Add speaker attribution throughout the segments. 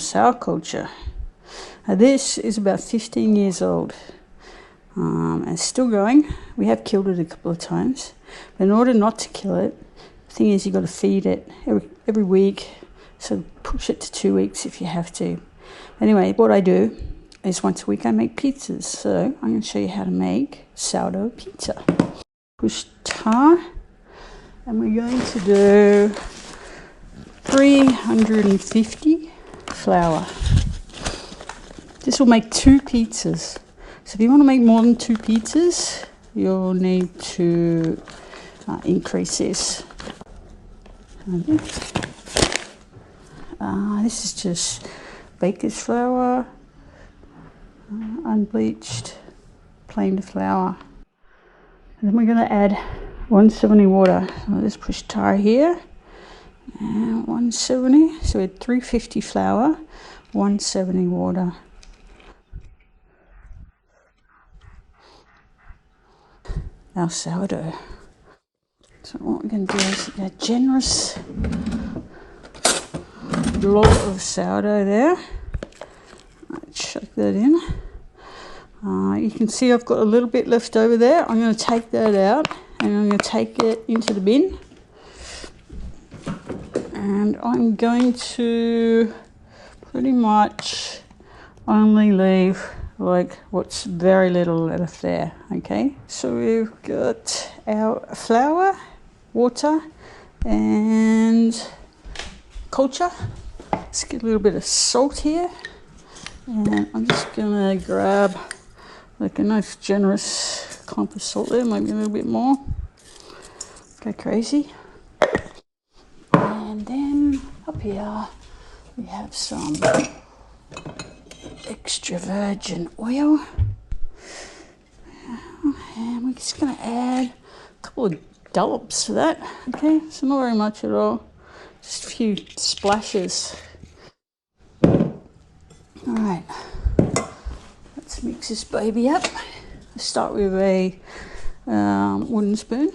Speaker 1: sour culture. Now this is about 15 years old and it's still going. We have killed it a couple of times, but in order not to kill it, the thing is you've got to feed it every week, so push it to 2 weeks if you have to. Anyway, what I do is once a week I make pizzas, so I'm going to show you how to make sourdough pizza. Push tar, and we're going to do 350 flour. This will make 2 pizzas. So if you want to make more than 2 pizzas, you'll need to increase this. This is just baker's flour, unbleached, plain flour. And then we're going to add 170 water. So I'll just push tar here. And 170. So we had 350 flour, 170 water. Our sourdough. So what we're going to do is a generous blob of sourdough there. Chuck that in. You can see I've got a little bit left over there. I'm going to take that out and I'm going to take it into the bin. And I'm going to pretty much only leave like what's very little left there. Okay, so we've got our flour, water and culture. Let's get a little bit of salt here, and I'm just gonna grab like a nice generous clump of salt there, maybe a little bit more. Go crazy. And then up here we have some extra virgin oil, and we're just going to add a couple of dollops to that. Okay, so not very much at all, just a few splashes. Alright, let's mix this baby up. Let's start with a wooden spoon.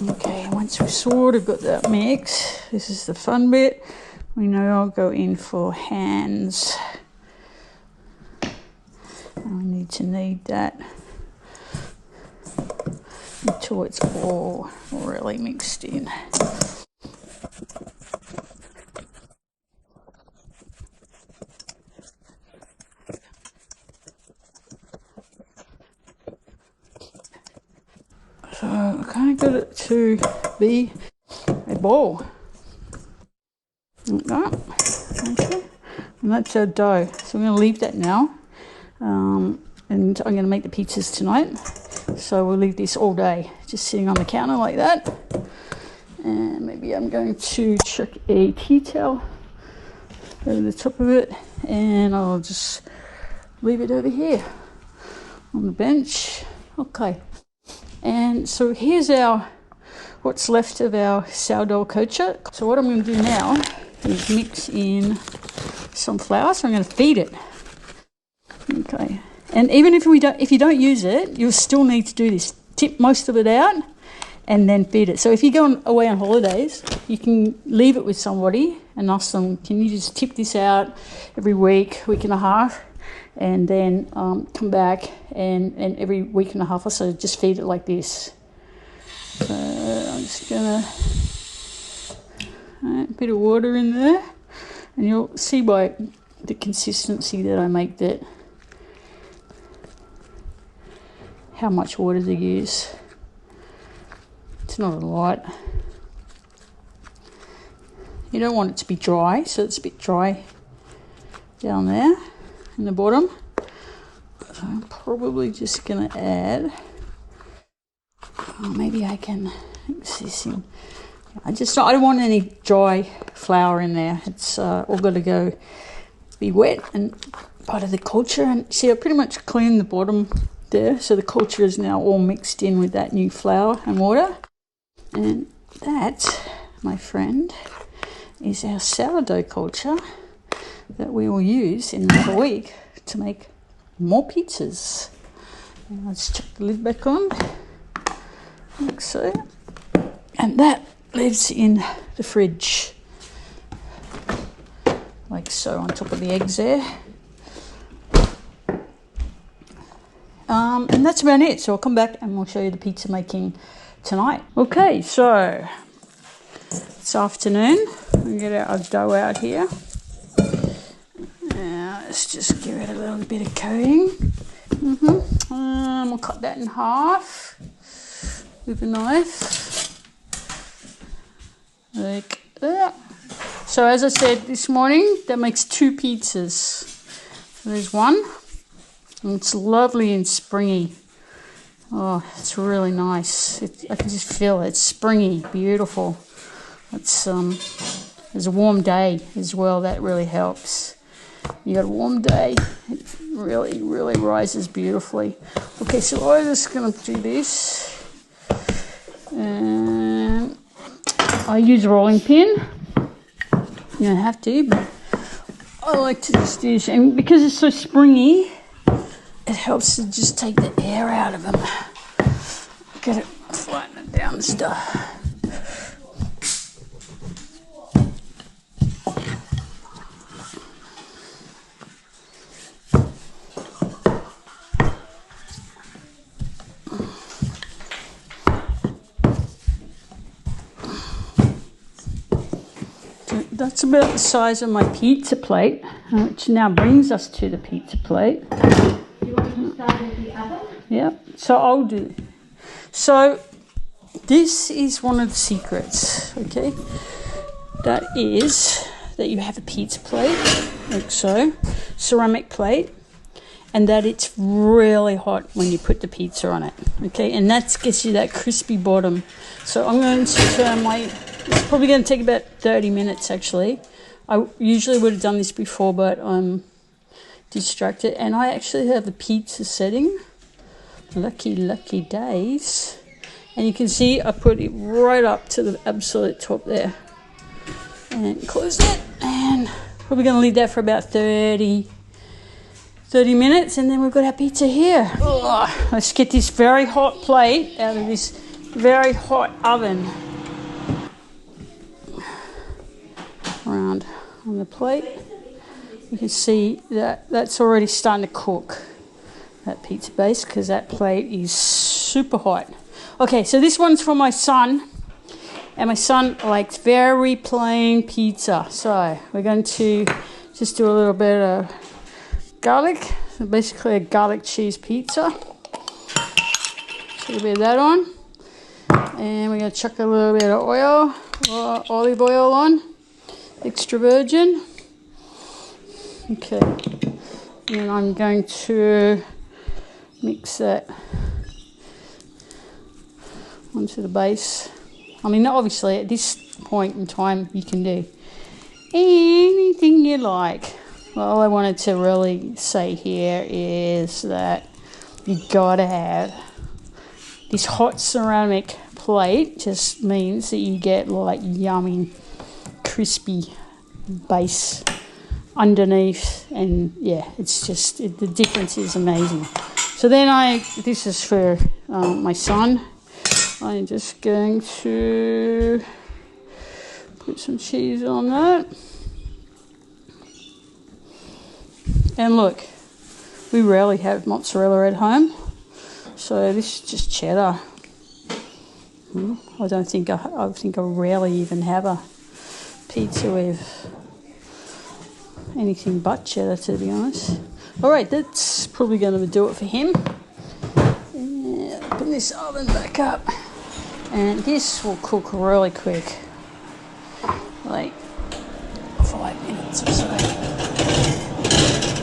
Speaker 1: Okay, once we've sort of got that mix, this is the fun bit. We know I'll go in for hands. And we need to knead that until it's all really mixed in. So I kind of got it to be a ball, like that. Okay, and that's our dough. So we're going to leave that now, and I'm going to make the pizzas tonight. So we'll leave this all day, just sitting on the counter like that. And maybe I'm going to chuck a tea towel over the top of it, and I'll just leave it over here on the bench. Okay. And so here's what's left of our sourdough culture. So what I'm going to do now is mix in some flour. So I'm going to feed it. Okay. And even if you don't use it, you'll still need to do this. Tip most of it out and then feed it. So if you go away on holidays, you can leave it with somebody and ask them, can you just tip this out every week and a half? And then come back and every week and a half or so just feed it like this. So I'm just gonna a bit of water in there, and you'll see by the consistency that I make that how much water to use. It's not a lot. You don't want it to be dry, so it's a bit dry down there in the bottom. So I'm probably just going to add, maybe I can mix this in. I don't want any dry flour in there. It's all got to go be wet and part of the culture. And see, I pretty much cleaned the bottom there, so the culture is now all mixed in with that new flour and water. And that, my friend, is our sourdough culture that we will use in another week to make more pizzas. And let's chuck the lid back on, like so. And that lives in the fridge, like so, on top of the eggs there. And that's about it. So I'll come back and we'll show you the pizza making tonight. Okay, so it's afternoon. We'll get our dough out here. Now let's just give it a little bit of coating. We'll cut that in half with a knife, like that. So as I said this morning, that makes 2 pizzas. So there's one. And it's lovely and springy. Oh, it's really nice. I can just feel it. It's springy, beautiful. It's there's a warm day as well. That really helps. You got a warm day. It really, really rises beautifully. Okay, so I'm just gonna do this, and I use a rolling pin. You don't have to, but I like to just do this, and because it's so springy, it helps to just take the air out of them. Get it, flatten it down and stuff. That's about the size of my pizza plate, which now brings us to the pizza plate.
Speaker 2: You want to start with the oven?
Speaker 1: Yeah, so I'll do. So this is one of the secrets, okay? That is that you have a pizza plate, like so, ceramic plate, and that it's really hot when you put the pizza on it, okay? And that gets you that crispy bottom. So I'm going to turn it's probably going to take about 30 minutes actually. I usually would have done this before, but I'm distracted, and I actually have the pizza setting. Lucky days. And you can see I put it right up to the absolute top there, and close it, and probably going to leave that for about 30 minutes, and then we've got our pizza here. Oh, let's get this very hot plate out of this very hot oven. Around on the plate, you can see that that's already starting to cook, that pizza base, because that plate is super hot. Okay, so this one's for my son, and my son likes very plain pizza, so we're going to just do a little bit of garlic, so basically a garlic cheese pizza. Put a bit of that on, and we're going to chuck a little bit of oil, or olive oil on, extra virgin. Okay, and I'm going to mix that onto the base. I mean, obviously at this point in time you can do anything you like. Well, all I wanted to really say here is that you gotta have this hot ceramic plate. Just means that you get like yummy crispy base underneath, and yeah, it's just the difference is amazing. So then this is for my son. I'm just going to put some cheese on that, and look, we rarely have mozzarella at home, so this is just cheddar. I think I rarely even have a pizza with anything but cheddar, to be honest. Alright, that's probably going to do it for him. Open this oven back up, and this will cook really quick, like 5 minutes or so.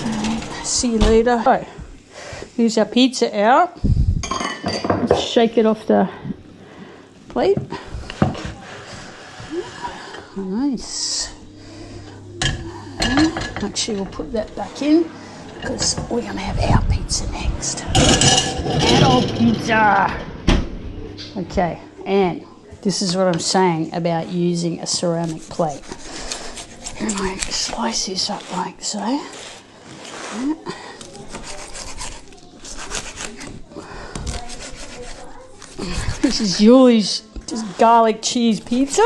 Speaker 1: Alright, see you later. So, here's our pizza out. Let's shake it off the plate. Nice. Actually, we'll put that back in because we're going to have our pizza next. Adult pizza. Okay, and this is what I'm saying about using a ceramic plate. And I slice this up like so. Yeah. This is Julie's just garlic cheese pizza.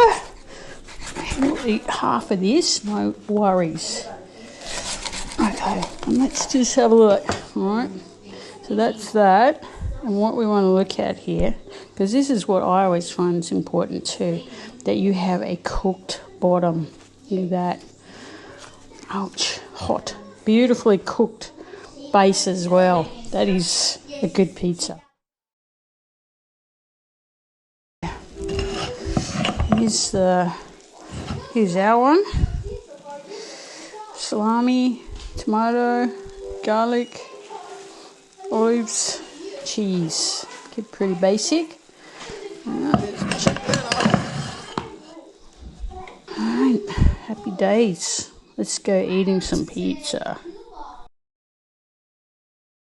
Speaker 1: We'll eat half of this, no worries. Okay, and let's just have a look. Alright, so that's that. And what we want to look at here, because this is what I always find is important too, that you have a cooked bottom. Look at that. Ouch, hot. Beautifully cooked base as well. That is a good pizza. Here's our one. Salami, tomato, garlic, olives, cheese. Get pretty basic. Alright, happy days. Let's go eating some pizza.